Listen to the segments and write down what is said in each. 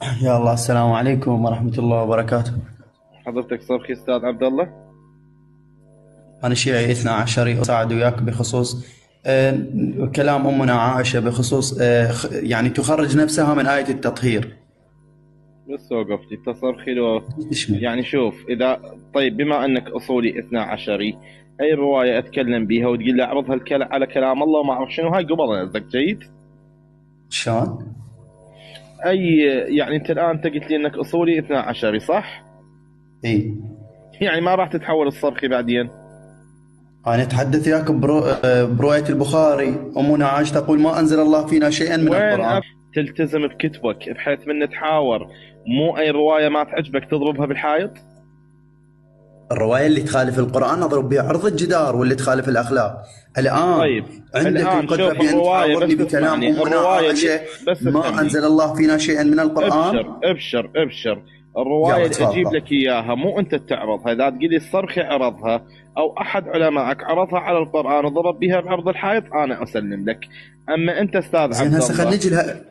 يا الله، السلام عليكم ورحمة الله وبركاته. حضرتك صبحي أستاذ عبد الله. أنا شيعي 12، أساعد وياك بخصوص كلام أمنا عائشة بخصوص يعني تخرج نفسها من آية التطهير. بس وقفتي تصرخي له. اشمل. يعني شوف إذا طيب بما أنك أصولي 12، أي رواية أتكلم بها وتقول لي أعرضها على كلام الله وما أعرف شنو، هاي قبل قصدك جيد؟ شلون؟ أي يعني أنت الآن أنت قلت لي أنك أصولي 12 صح؟ إي. يعني ما راح تتحول الصرخي بعدين؟ أنا أتحدث وياك برواية البخاري. أمنا عائشة تقول: ما أنزل الله فينا شيئا من وين القرآن. تلتزم بكتبك بحيث من تحاور، مو أي رواية ما تعجبك تضربها بالحائط؟ الرواية اللي تخالف القرآن نضرب بها عرض الجدار، واللي تخالف الأخلاق. الآن طيب عندك الآن القدرة شوف بأن الرواية، تحاورني بس بكلام اسمعني أمنا الرواية اللي عائشة: بس ما افهمني. أنزل الله فينا شيئا من القرآن. ابشر ابشر ابشر، الرواية يلا اللي اجيب تفضل. لك اياها مو انت تعرضها، اذا تقول لي الصرخي عرضها او احد علمائك عرضها على القرآن وضرب بها بعرض الحائط انا اسلم لك. اما انت استاذ زين، عبد هسه خلينا الله، نجي لها.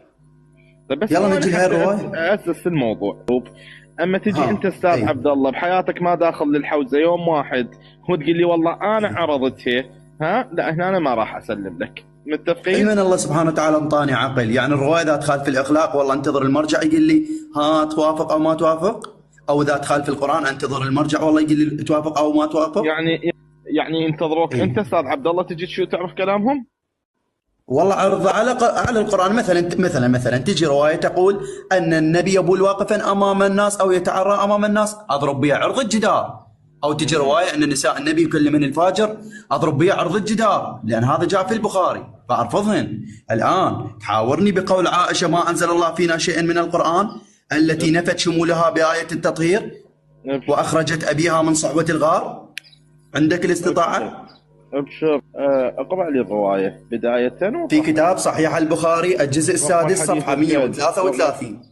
طيب بس يلا ثواني نجي لهاي حتى الرواية. اسس الموضوع. اما تجي انت ها. استاذ اي. عبد الله بحياتك ما داخل للحوزة يوم واحد وتقول لي والله انا عرضتها، ها لا هنا انا ما راح اسلم لك. متفقين؟ علما الله سبحانه وتعالى انطاني عقل، يعني الرواية اذا تخالف الاخلاق والله انتظر المرجع يقول لي ها توافق او ما توافق، او اذا تخالف القرآن انتظر المرجع والله يقول لي توافق او ما توافق. يعني ينتظروك اي. انت استاذ عبد الله تجي شو تعرف كلامهم؟ والله عرض على القرآن. مثلا تجي رواية تقول ان النبي يبول واقفا امام الناس او يتعرى امام الناس، اضرب بها عرض الجدار. او تجي رواية ان نساء النبي يكلمن الفاجر، اضرب بها عرض الجدار، لان هذا جاء في البخاري فارفضهن. الان تحاورني بقول عائشة: ما انزل الله فينا شيئا من القرآن، التي نفت شمولها بآية التطهير ابشر واخرجت ابيها من صعوة الغار. عندك ابشر الاستطاعة؟ ابشر. اقرأ لي الرواية بداية في ورقم كتاب صحيح البخاري الجزء رقم السادس الحديث صفحة الثالث. 133.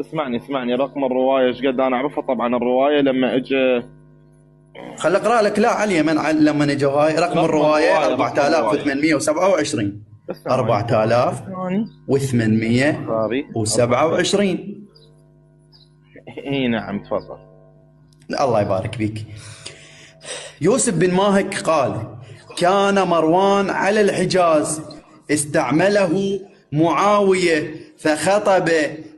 اسمعني رقم الرواية ايش قد انا اعرفها طبعا الرواية لما اجى. خل اقرا لك لا على اليمن لما نجوا هاي رقم الروايه رقم الرواية 4827. بس ثواني ثواني. بخاري 4827. اي نعم تفضل. الله يبارك فيك. يوسف بن ماهك قال: كان مروان على الحجاز، استعمله معاوية فخطب،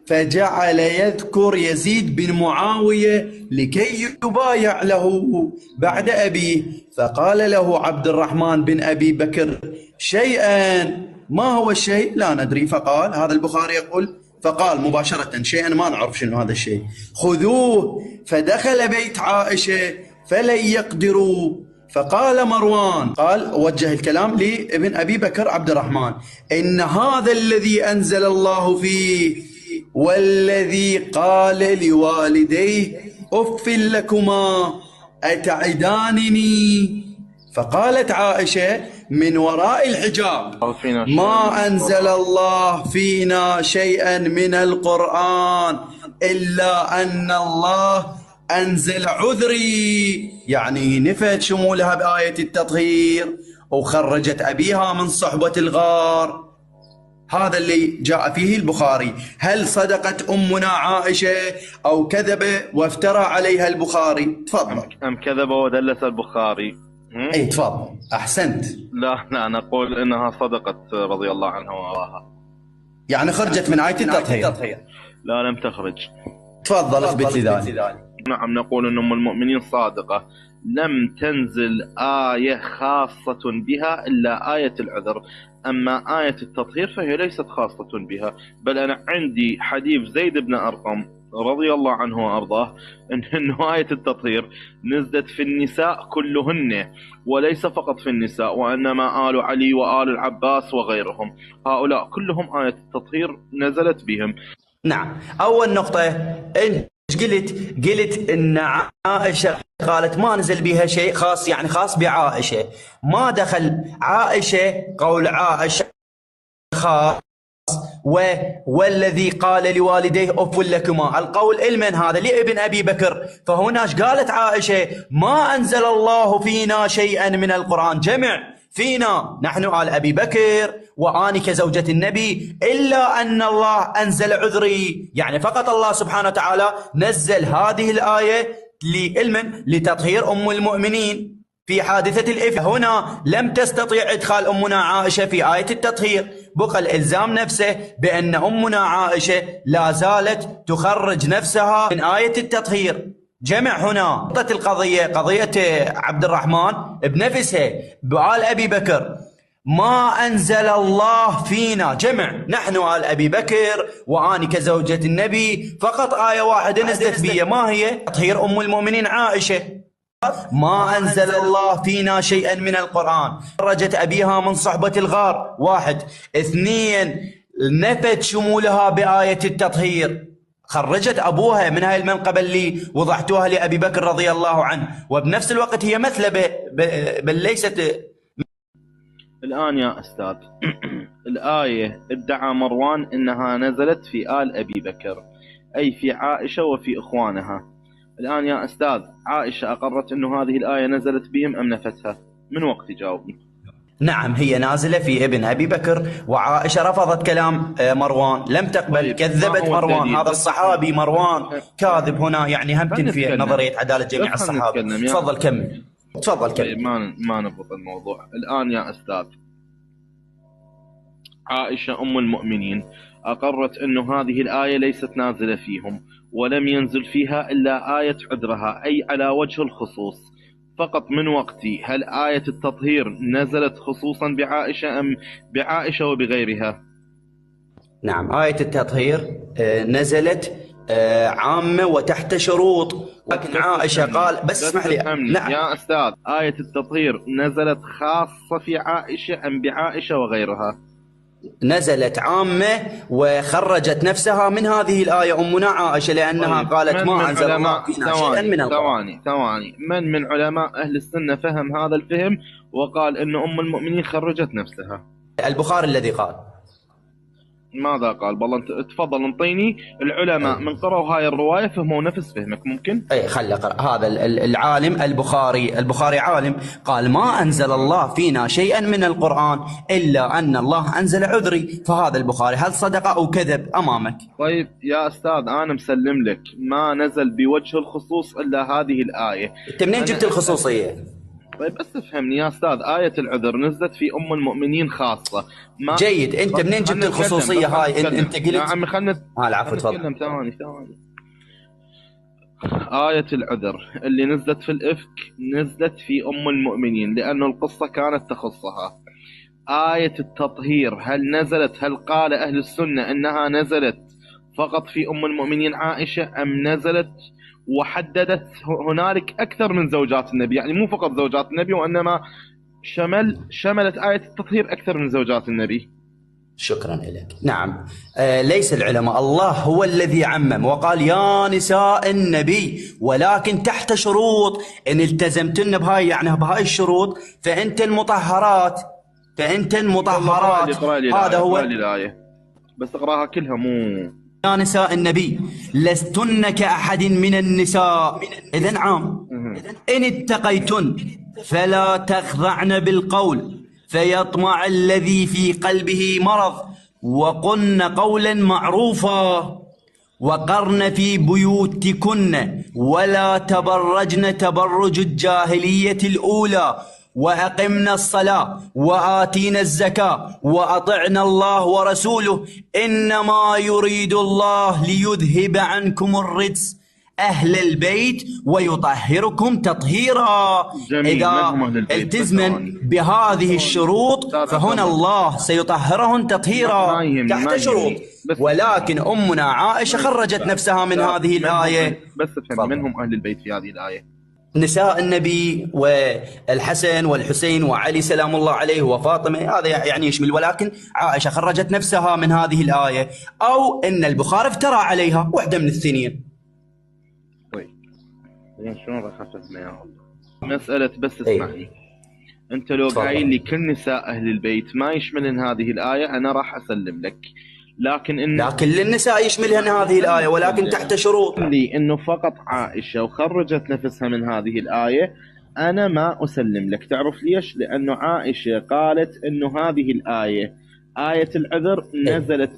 فجعل يذكر يزيد بن معاوية لكي يبايع له بعد أبيه، فقال له عبد الرحمن بن أبي بكر: شيئا. ما هو الشيء؟ لا ندري. فقال، هذا البخاري يقول، فقال مباشرة: شيئا ما نعرف شنو هذا الشيء، خذوه. فدخل بيت عائشة فلن يقدروا. فقال مروان، قال وجه الكلام لابن أبي بكر عبد الرحمن: إن هذا الذي أنزل الله فيه والذي قال لوالديه أف لكما أتعدانني. فقالت عائشة من وراء الحجاب: ما أنزل الله فينا شيئا من القرآن إلا أن الله أنزل عذري، يعني نفت شمولها بآية التطهير وخرجت أبيها من صحبة الغار. هذا اللي جاء فيه البخاري. هل صدقت أمنا عائشة أو كذب وافترى عليها البخاري؟ تفضل. أم كذب ودلس البخاري؟ أي تفضل، أحسنت. لا نقول إنها صدقت رضي الله عنها وأرضاها. يعني خرجت من آية التطهير. لا لم تخرج. تفضل اثبت لي ذلك. نعم نقول أن أم المؤمنين صادقة، لم تنزل آية خاصة بها إلا آية العذر، أما آية التطهير فهي ليست خاصة بها. بل أنا عندي حديث زيد بن أرقم رضي الله عنه وأرضاه إنه آية التطهير نزلت في النساء كلهن وليس فقط في النساء، وإنما آل علي وآل العباس وغيرهم هؤلاء كلهم آية التطهير نزلت بهم. نعم. أول نقطة، أنت قلت إن عائشة قالت ما نزل بها شيء خاص، يعني خاص بعائشة. ما دخل عائشة، قول عائشة خاص والذي قال لوالديه أف لكما، القول المن هذا لابن أبي بكر. فهناش قالت عائشة ما أنزل الله فينا شيئا من القرآن، جمع فينا نحن آل أبي بكر وآني كزوجة النبي، إلا أن الله أنزل عذري. يعني فقط الله سبحانه وتعالى نزل هذه الآية لتطهير أم المؤمنين في حادثة الإفك. هنا لم تستطيع إدخال أمنا عائشة في آية التطهير، بقى الإلزام نفسه بأن أمنا عائشة لا زالت تخرج نفسها من آية التطهير. جمع هنا القضية قضية عبد الرحمن بنفسها بآل أبي بكر، ما أنزل الله فينا، جمع نحن آل أبي بكر وآني كزوجة النبي، فقط آية واحدة نزلت بي، ما هي؟ تطهير أم المؤمنين عائشة. ما أنزل الله فينا شيئا من القرآن، خرجت أبيها من صحبة الغار، 1. 2 نفت شمولها بآية التطهير، خرجت أبوها من هاي المنقبة اللي وضعتوها لأبي بكر رضي الله عنه، وبنفس الوقت هي مثلبة بل ليست. الآن يا أستاذ الآية ادعى مروان أنها نزلت في آل أبي بكر، أي في عائشة وفي إخوانها. الآن يا أستاذ عائشة أقرت أنه هذه الآية نزلت بهم أم نفتها؟ من وقت جاوبني. نعم هي نازلة في ابن أبي بكر، وعائشة رفضت كلام مروان، لم تقبل، كذبت مروان. هذا الصحابي مروان كاذب هنا، يعني هم تنفي نظرية عدالة جميع الصحابة. تفضل كمل. تفضل كمل. ما نربط الموضوع. الآن يا أستاذ عائشة أم المؤمنين أقرت أنه هذه الآية ليست نازلة فيهم، ولم ينزل فيها إلا آية عذرها، أي على وجه الخصوص فقط. من وقتي هل آية التطهير نزلت خصوصا بعائشة أم بعائشة وبغيرها؟ نعم آية التطهير نزلت عامة وتحت شروط، لكن عائشة قال بس اسمح لي. نعم يا أستاذ آية التطهير نزلت خاصة في عائشة أم بعائشة وغيرها؟ نزلت عامة وخرجت نفسها من هذه الآية أمنا عائشة، لأنها قالت ما أنزل الله فينا شيئا من القرآن. ثواني من علماء أهل السنة فهم هذا الفهم وقال أن أم المؤمنين خرجت نفسها؟ البخاري الذي قال. ماذا قال؟ بالله تفضل انطيني العلماء من قرأوا هاي الرواية فهموا نفس فهمك ممكن؟ اي خلي اقرا. هذا العالم البخاري عالم قال ما انزل الله فينا شيئا من القرآن الا ان الله انزل عذري، فهذا البخاري هل صدق او كذب امامك؟ طيب يا استاذ انا مسلم لك ما نزل بوجه الخصوص الا هذه الآية. انت منين جبت الخصوصية؟ طيب بس افهمني يا استاذ، آية العذر نزلت في ام المؤمنين خاصة. ما جيد، انت منين جبت الخصوصية هاي؟ انت قلت يا عمي خلنا العفو تفضل. ثواني. آية العذر اللي نزلت في الإفك نزلت في أم المؤمنين لأنه القصة كانت تخصها. آية التطهير هل قال أهل السنة أنها نزلت فقط في أم المؤمنين عائشة أم نزلت وحددت هنالك أكثر من زوجات النبي؟ يعني مو فقط زوجات النبي وإنما شملت آية التطهير أكثر من زوجات النبي. شكرا لك. نعم ليس العلماء، الله هو الذي عمم وقال يا نساء النبي، ولكن تحت شروط، إن التزمتن بهاي يعني بهاي الشروط فأنتن مطهرات. هذا هو الآية، بس اقراها كلها مو. يا نساء النبي لستن كأحد من النساء، إذن عام. إن اتقيتن فلا تخضعن بالقول فيطمع الذي في قلبه مرض، وقلن قولا معروفا، وقرن في بيوتكن ولا تبرجن تبرج الجاهلية الأولى، وأقمنا الصلاة وآتينا الزكاة وأطعنا الله ورسوله، إنما يريد الله ليذهب عنكم الرجس أهل البيت ويطهركم تطهيرا. إذا التزمن بهذه الشروط فهنا الله سيطهرهن تطهيرا تحت شروط. ولكن أمنا عائشة خرجت نفسها من هذه الآية. بس افهم من هم أهل البيت في هذه الآية؟ نساء النبي والحسن والحسين وعلي سلام الله عليه وفاطمة، هذا يعني يشمل. ولكن عائشة خرجت نفسها من هذه الآية، أو إن البخاري افترى عليها، واحدة من الاثنين. شلون راح افهمها يا الله؟ مسألة بس اسمعني. انت لو قايل لي كل نساء اهل البيت ما يشملن هذه الآية انا راح اسلم لك، لكن للنساء يشملهن هذه الآية ولكن تحت شروط. لي انه فقط عائشة وخرجت نفسها من هذه الآية، أنا ما أسلم لك. تعرف ليش؟ لأنه عائشة قالت أنه هذه الآية آية العذر نزلت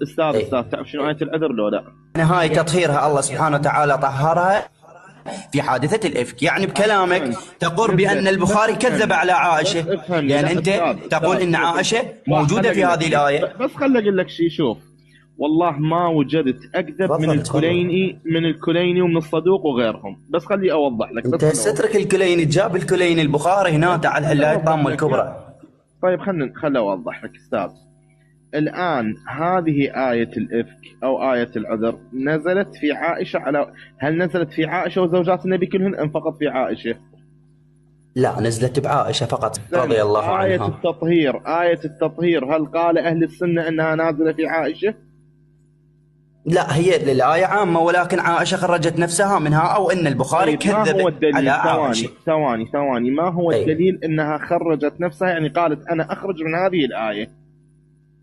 أستاذ تعرف شنو آية العذر لو لا؟ نهاية تطهيرها الله سبحانه وتعالى طهرها في حادثة الإفك. يعني بكلامك تقول بأن البخاري كذب على عائشة، لأن أنت تقول أن عائشة موجودة في هذه الآية. بس خلي أقول لك شيء. شوف والله ما وجدت أكذب من الكليني ومن الصدوق وغيرهم. بس خلي أوضح لك. أنت سترك الكليني، جاب الكليني البخاري هنا تعال هلا الطامة الكبرى. طيب خلي أوضح لك أستاذ. الآن هذه آية الإفك أو آية العذر نزلت في عائشة هل نزلت في عائشة وزوجات النبي كلهن أم فقط في عائشة؟ لا، نزلت بعائشة فقط رضي الله عنها. آية التطهير هل قال أهل السنة أنها نازلة في عائشة؟ لا، هي الآية عامة، ولكن عائشة خرجت نفسها منها، أو أن البخاري كذب على عائشة. ثواني ما هو الدليل أنها خرجت نفسها؟ يعني قالت أنا أخرج من هذه الآية.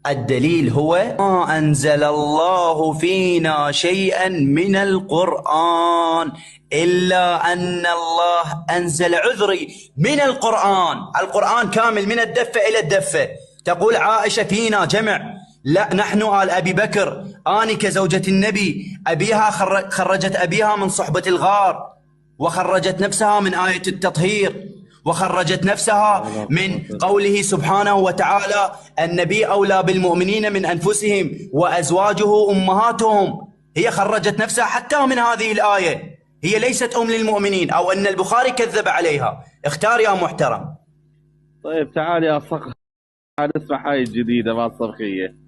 الدليل هو ما أنزل الله فينا شيئا من القرآن إلا أن الله أنزل عذري من القرآن كامل من الدفة إلى الدفة. تقول عائشة فينا جمع، لا نحن آل أبي بكر، آني كزوجة النبي أبيها خرجت أبيها من صحبة الغار، وخرجت نفسها من آية التطهير، وخرجت نفسها من قوله سبحانه وتعالى النبي أولى بالمؤمنين من أنفسهم وأزواجه أمهاتهم. هي خرجت نفسها حتى من هذه الآية. هي ليست أم للمؤمنين، أو أن البخاري كذب عليها. اختار يا محترم. طيب تعال يا صخر، نسمع هاي الجديدة مع الصرخية.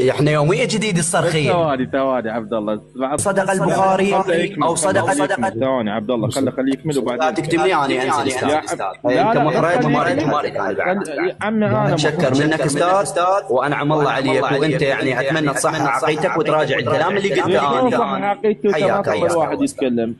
احنا يومية جديد الصرخية. ثواني عبد الله. صدق البخاري او صدق ثواني عبد الله، خليه يكمل وبعدين تكتب لي يعني انزل استاذ. انت محرج عمي. انا متشكر منك استاذ، وانعم الله عليك، وانت يعني اتمنى تصحح عقيدتك وتراجع الكلام اللي قلته انا. حياك. واحد يتكلم.